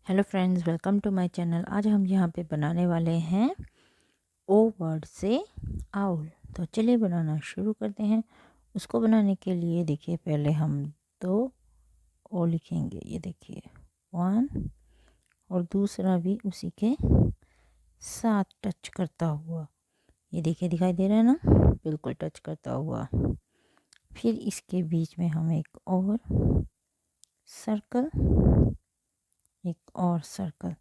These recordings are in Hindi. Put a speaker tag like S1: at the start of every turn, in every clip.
S1: Hello friends, welcome to my channel. आज हम यहाँ पे बनाने वाले हैं ओ वर्ड से आउल। तो चलिए बनाना शुरू करते हैं। उसको बनाने के लिए देखिए, पहले हम दो ओ लिखेंगे। ये देखिए 1, और दूसरा भी उसी के साथ टच करता हुआ। ये देखिए दिखाई दे रहा है ना, बिल्कुल टच करता हुआ। फिर इसके बीच में हम एक और सर्कल,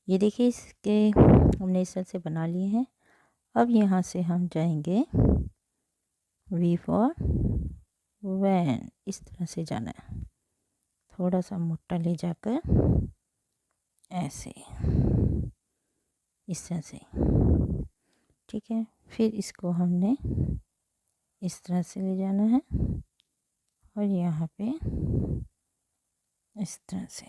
S1: ये देखिए इसके हमने इस तरह से बना लिए हैं। अब यहाँ से हम जाएंगे वी फॉर वैन, इस तरह से जाना है। थोड़ा सा मोटा ले जाकर ऐसे, इस तरह से, ठीक है। फिर इसको हमने इस तरह से ले जाना है और यहाँ पे इस तरह से,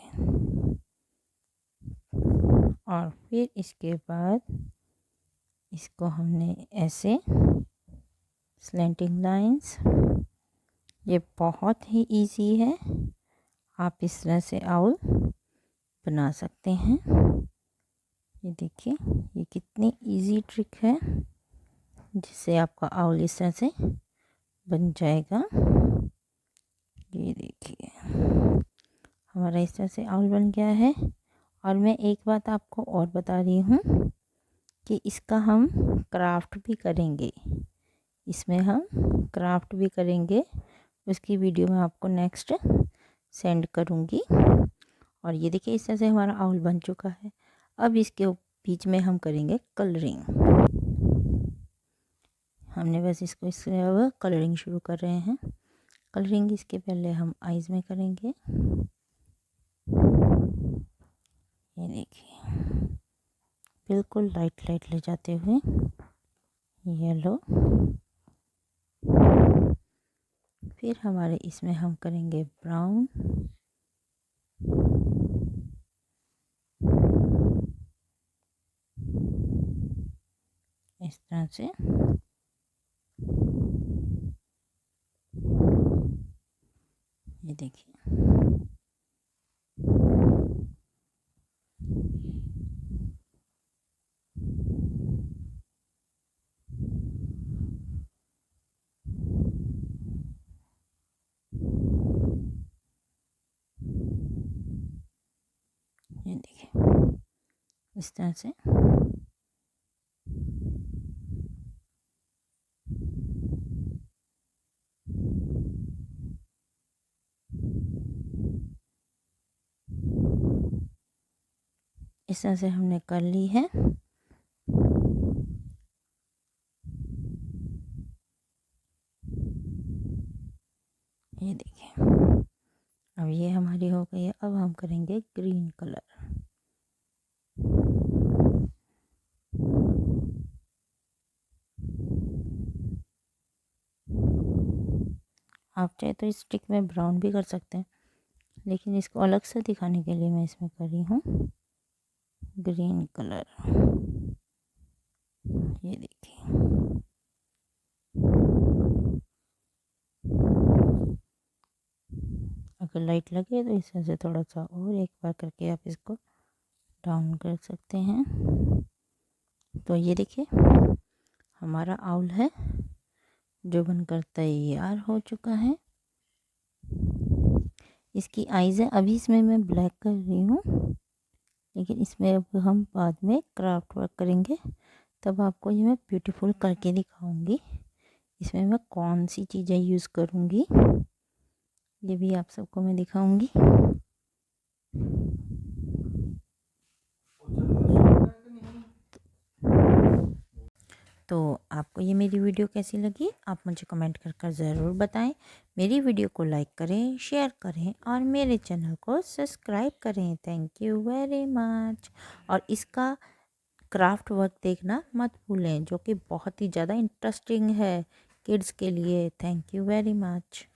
S1: और फिर इसके बाद इसको हमने ऐसे स्लैंटिंग लाइंस। ये बहुत ही इजी है, आप इस तरह से आउल बना सकते हैं। ये देखिए ये कितनी इजी ट्रिक है, जिससे आपका आउल इस तरह से बन जाएगा। ये देखिए हमारा इस तरह से आउल बन गया है। और मैं एक बात आपको और बता रही हूँ कि इसका हम क्राफ्ट भी करेंगे, इसमें हम क्राफ्ट भी करेंगे। उसकी वीडियो मैं आपको नेक्स्ट सेंड करूँगी। और ये देखिए इस तरह से हमारा आउल बन चुका है। अब इसके बीच में हम करेंगे कलरिंग। हमने बस इसको इससे अब कलरिंग शुरू कर रहे हैं। कलरिंग इसके पहले हम आईज में करेंगे। ये देखिए बिल्कुल लाइट लाइट ले जाते हुए येलो। फिर हमारे इसमें हम करेंगे ब्राउन, इस तरह से। ये देखिए ये देखिए इस तरह से। इस तरह से हमने कर ली है। ये देखिए अब ये हमारी हो गई है। अब हम करेंगे ग्रीन कलर। आप चाहे तो इस स्टिक में ब्राउन भी कर सकते हैं, लेकिन इसको अलग से दिखाने के लिए मैं इसमें कर रही हूँ ग्रीन कलर। ये देखिए अगर लाइट लगे तो इस तरह से थोड़ा सा और एक बार करके आप इसको डाउन कर सकते हैं। तो ये देखिए हमारा आउल है जो बनकर तैयार हो चुका है। इसकी आईज़ है, अभी इसमें मैं ब्लैक कर रही हूँ, लेकिन इसमें अब हम बाद में क्राफ्ट वर्क करेंगे, तब आपको ये मैं ब्यूटीफुल करके दिखाऊंगी। इसमें मैं कौन सी चीज़ें यूज़ करूँगी ये भी आप सबको मैं दिखाऊंगी। तो आपको ये मेरी वीडियो कैसी लगी, आप मुझे कमेंट कर ज़रूर बताएं। मेरी वीडियो को लाइक करें, शेयर करें और मेरे चैनल को सब्सक्राइब करें। Thank you very much. और इसका क्राफ्ट वर्क देखना मत भूलें, जो कि बहुत ही ज़्यादा इंटरेस्टिंग है किड्स के लिए। Thank you very much.